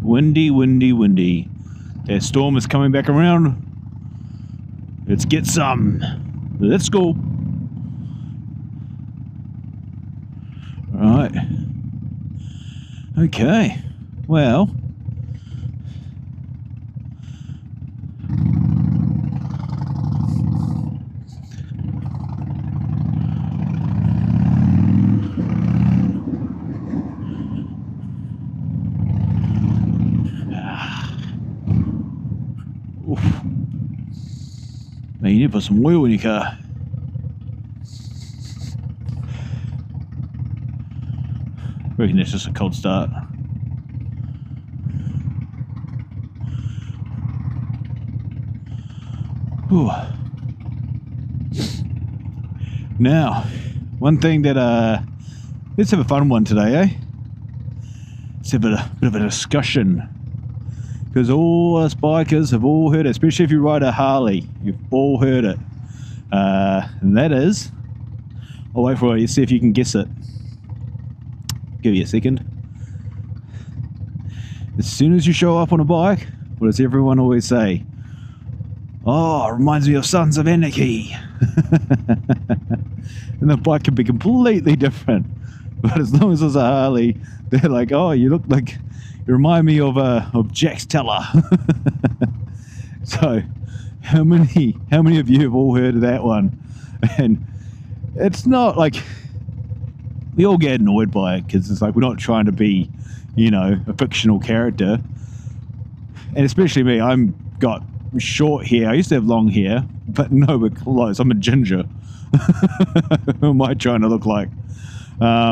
Windy, windy, windy. That storm is coming back around. Let's get some. Let's go. Right. Okay. Well. Oof. Man, you need to put some oil in your car. I reckon that's just a cold start. Whew. Now, one thing that let's have a fun one today, eh? Let's have a bit of a discussion, because all us bikers have all heard it, especially if you ride a Harley. You've all heard it, and that is, I'll wait for you, see if you can guess it. Give you a second. As soon as you show up on a bike, what does everyone always say? Oh, it reminds me of Sons of Anarchy. And the bike can be completely different, but as long as it's a Harley, they're like, oh, you look like, you remind me of Jack's Teller. So how many of you have all heard of that one? And it's not like, we all get annoyed by it because it's like, we're not trying to be, you know, a fictional character. And especially me, I'm got short hair. I used to have long hair, but nowhere close. I'm a ginger. Who am I trying to look like? But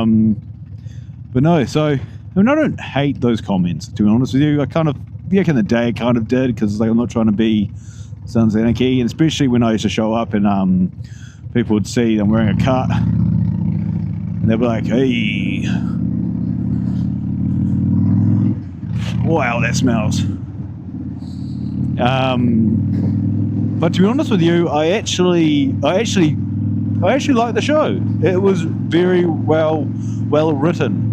no, so I mean, I don't hate those comments, to be honest with you. I kind of, back in the day, I kind of did, because like, I'm not trying to be Sons of Anarchy, and especially when I used to show up and people would see I'm wearing a cut. And they'll be like, hey, wow, that smells. But to be honest with you, I actually like the show. It was very well written.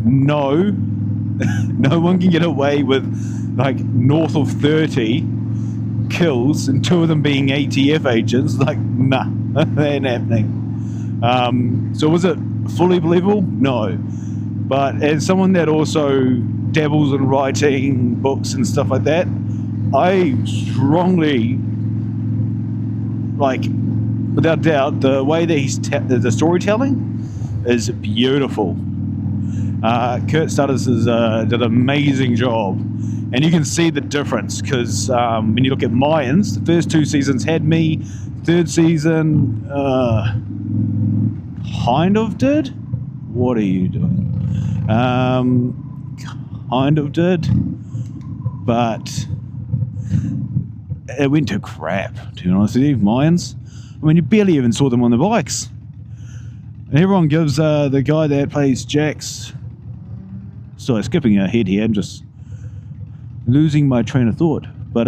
No, no one can get away with like north of 30 kills and 2 of them being ATF agents. Like, nah, that ain't happening. So was it fully believable? No. But as someone that also dabbles in writing books and stuff like that, I strongly, like, without doubt, the way that he's the storytelling is beautiful. Kurt Studders did an amazing job, and you can see the difference, because when you look at Mayans, the first 2 seasons had me, 3rd season kind of did. What are you doing? Kind of did, but it went to crap, to be honest with you. Mayans, I mean, you barely even saw them on the bikes. And everyone gives the guy that plays Jax, sorry, skipping ahead here, I'm just losing my train of thought, but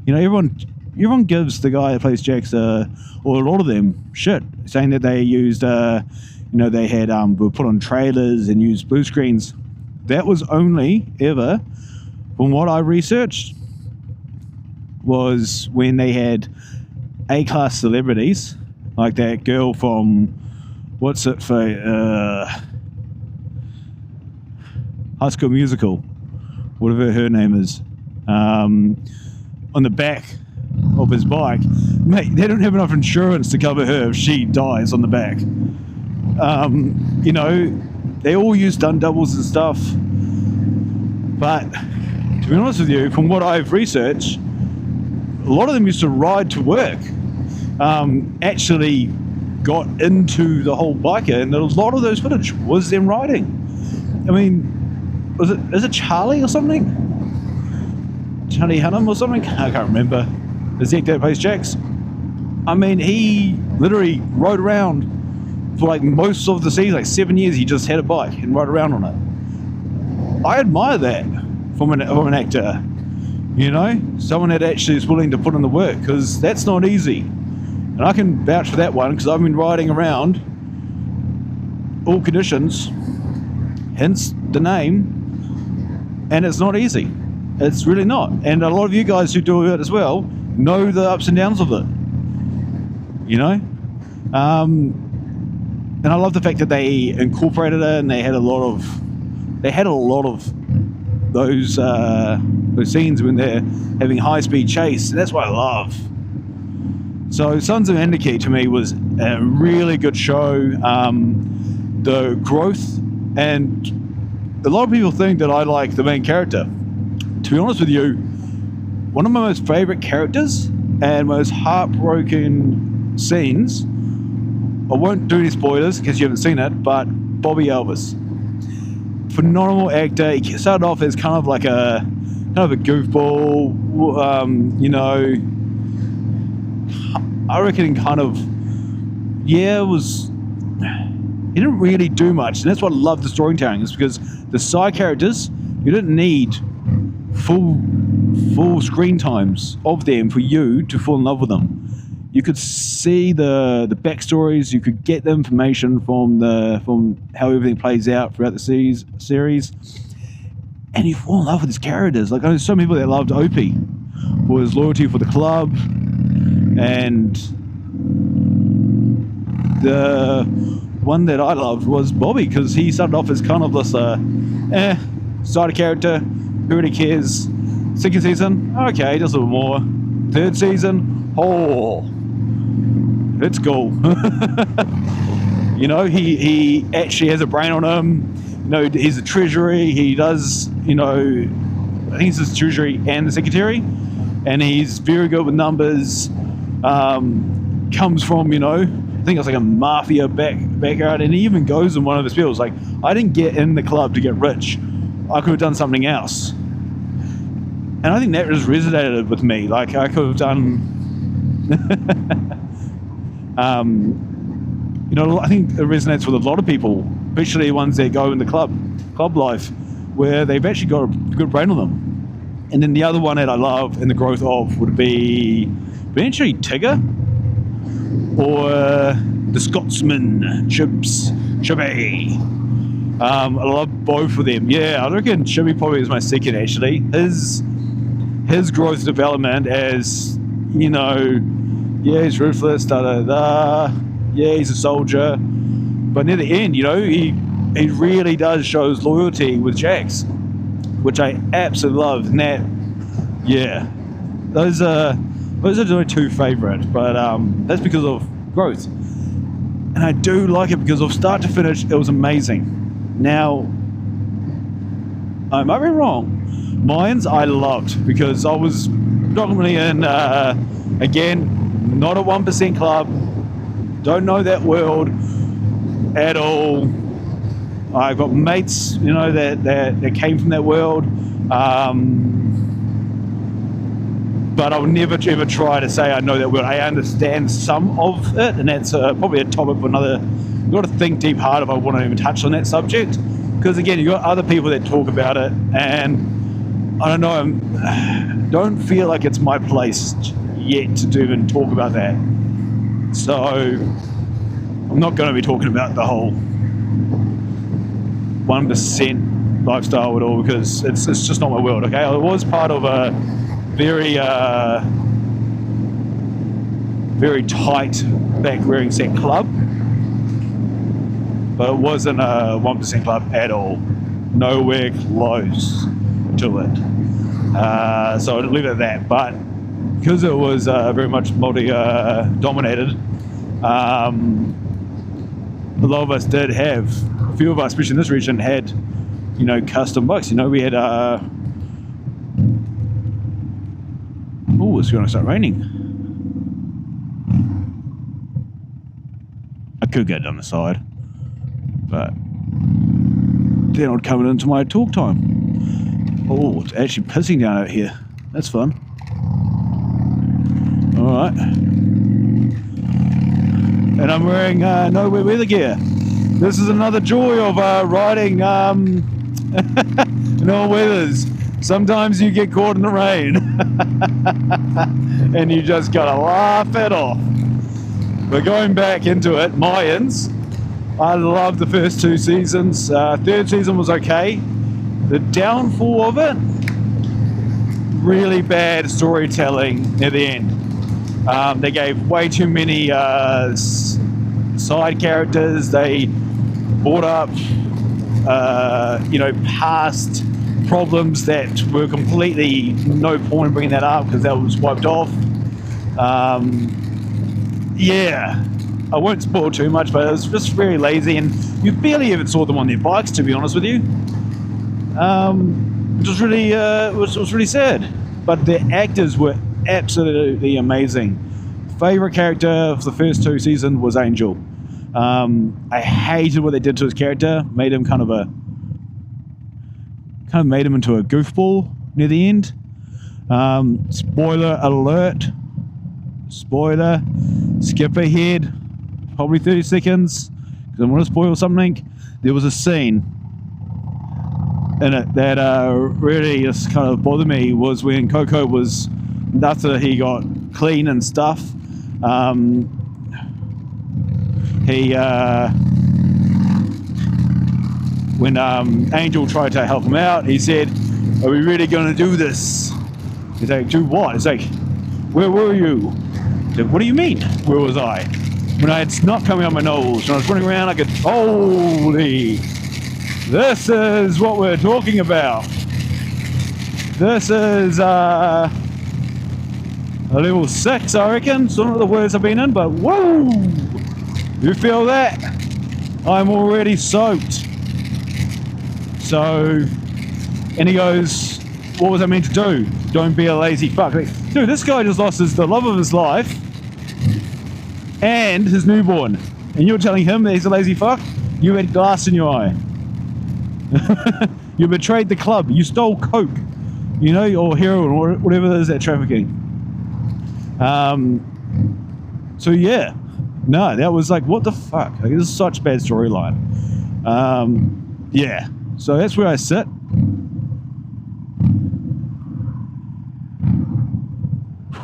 you know, everyone gives the guy that plays Jax, or a lot of them, shit, saying that they used you know, they had were put on trailers and used blue screens. That was only ever, from what I researched, was when they had A-class celebrities, like that girl from, what's it for, High School Musical, whatever her name is, on the back of his bike. Mate, they don't have enough insurance to cover her if she dies on the back. You know, they all use stunt doubles and stuff, but to be honest with you, from what I've researched, a lot of them used to ride to work, actually got into the whole biker, and a lot of those footage was them riding. I mean, is it Charlie or something? Charlie Hunnam or something? I can't remember. The Zek that plays Jax. I mean, he literally rode around for like most of the season, like 7 years, he just had a bike and rode around on it. I admire that from an actor, you know, someone that actually is willing to put in the work, because that's not easy. And I can vouch for that one, because I've been riding around all conditions, hence the name and it's not easy. It's really not. And a lot of you guys who do it as well know the ups and downs of it, you know. And I love the fact that they incorporated it, and they had a lot of those scenes when they're having high-speed chase. That's what I love. So Sons of Anarchy to me was a really good show. The growth, and a lot of people think that I like the main character. To be honest with you, one of my most favorite characters and most heartbroken scenes, I won't do any spoilers because you haven't seen it, but Bobby Elvis. Phenomenal actor. He started off as kind of a goofball, you know. I reckon he didn't really do much, and that's what I love the storytelling, is because the side characters, you didn't need full screen times of them for you to fall in love with them. You could see the backstories, you could get the information from how everything plays out throughout the series, and you fall in love with these characters. Like, I know so many people that loved Opie for his loyalty for the club, and the one that I loved was Bobby, because he started off as kind of this side character. Who really cares? Second season, okay, just a little more. Third season, oh, it's cool. You know, he actually has a brain on him. You know, he's a treasury. He does, you know, I think he's the treasury and the secretary, and he's very good with numbers. Comes from, you know, I think it's like a mafia background, and he even goes in one of his fields. Like, I didn't get in the club to get rich. I could have done something else. And I think that just resonated with me. Like, I could have done, you know, I think it resonates with a lot of people, especially ones that go in the club life, where they've actually got a good brain on them. And then the other one that I love and the growth of would be eventually Tigger, or the Scotsman, Chibby. I love both of them. Yeah, I reckon Chibby probably is my second, actually. His growth development as, you know, yeah, he's ruthless, yeah, he's a soldier, but near the end, you know, he really does show his loyalty with Jax, which I absolutely love. And that, yeah, those are my two favorite, but that's because of growth. And I do like it because of start to finish, it was amazing. Now, I might be wrong. Mayans I loved because I was predominantly in, again, not a 1% club, don't know that world at all. I've got mates, you know, that came from that world, but I would never ever try to say I know that world. I understand some of it, and that's probably a topic for another. You've got to think deep hard if I want to even touch on that subject, because again, you've got other people that talk about it, and I don't know, don't feel like it's my place yet to even talk about that. So I'm not going to be talking about the whole 1% lifestyle at all, because it's just not my world. Okay, I was part of a very tight back-wearing set club, but it wasn't a 1% club at all. Nowhere close to it. So I'd leave it at that. But because it was very much multi-dominated, a lot of us did have, a few of us, especially in this region, had, you know, custom bikes. You know, we had oh, it's going to start raining. I could go down the side, but they're not coming into my talk time. Oh, it's actually pissing down out here. That's fun. Alright. And I'm wearing no weather gear. This is another joy of riding in all weathers. Sometimes you get caught in the rain and you just gotta laugh it off. But going back into it, Mayans, I loved the first two seasons. Third season was okay. The downfall of it, really bad storytelling near the end. They gave way too many side characters. They brought up, past problems that were completely no point in bringing that up because that was wiped off. Yeah, I won't spoil too much, but it was just very lazy, and you barely even saw them on their bikes, to be honest with you. It was really, was really sad. But the actors were absolutely amazing. Favorite character of the first 2 seasons was Angel. I hated what they did to his character. Made him made him into a goofball near the end. Spoiler alert. Spoiler. Skip ahead. Probably 30 seconds. Because I want to spoil something. There was a scene in it that really just kind of bothered me, was when Coco was, after he got clean and stuff, when Angel tried to help him out, he said, "Are we really going to do this?" He's like, "Do what?" It's like, "Where were you?" He's like, "What do you mean, where was I?" When I had snot coming out my nose and I was running around like a, holy, this is what we're talking about. This is a level 6, I reckon. It's not the words I've been in, but whoa! You feel that? I'm already soaked. So, and he goes, "What was I meant to do? Don't be a lazy fuck." Like, dude, this guy just lost the love of his life and his newborn. And you're telling him that he's a lazy fuck? You had glass in your eye. You betrayed the club. You stole coke, or heroin, or whatever it is they're trafficking. So yeah, no, that was like, what the fuck? Like, this is such a bad storyline. Yeah, so that's where I sit.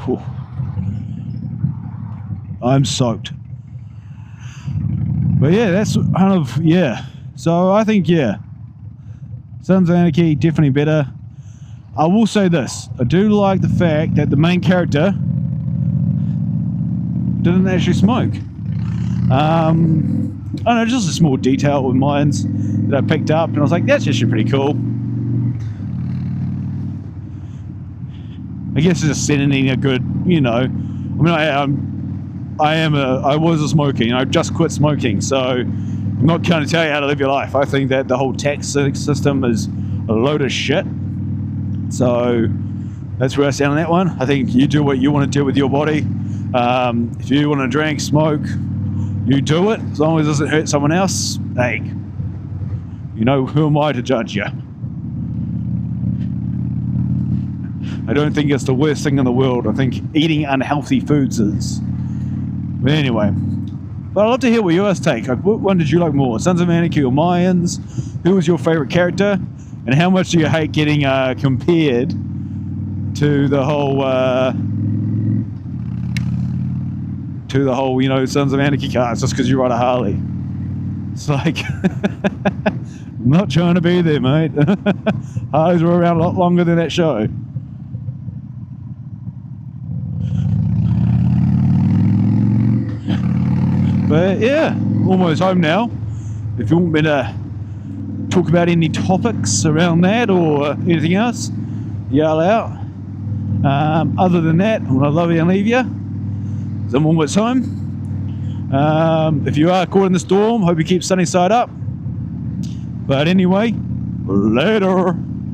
Whew. I'm soaked. But yeah, that's kind of, yeah. So I think, yeah, Sons of Anarchy, definitely better. I will say this, I do like the fact that the main character didn't actually smoke. I don't know, just a small detail with Mayans that I picked up, and I was like, that's actually pretty cool. I guess it's just sending a good, I was a smoking, I just quit smoking, so I'm not going to tell you how to live your life. I think that the whole tax system is a load of shit. So that's where I stand on that one. I think you do what you want to do with your body. If you want to drink, smoke, you do it. As long as it doesn't hurt someone else, hey, who am I to judge you? I don't think it's the worst thing in the world. I think eating unhealthy foods is. But anyway, but I'd love to hear what yours take. Like, what one did you like more, Sons of Anarchy or Mayans? Who was your favorite character? And how much do you hate getting compared to the whole, Sons of Anarchy cars just because you ride a Harley? It's like, I'm not trying to be there, mate. Harleys were around a lot longer than that show. But yeah, almost home now. If you want me to talk about any topics around that or anything else, yell out. Other than that, I'm gonna love you and leave you. I'm almost home. If you are caught in the storm, hope you keep sunny side up. But anyway, later.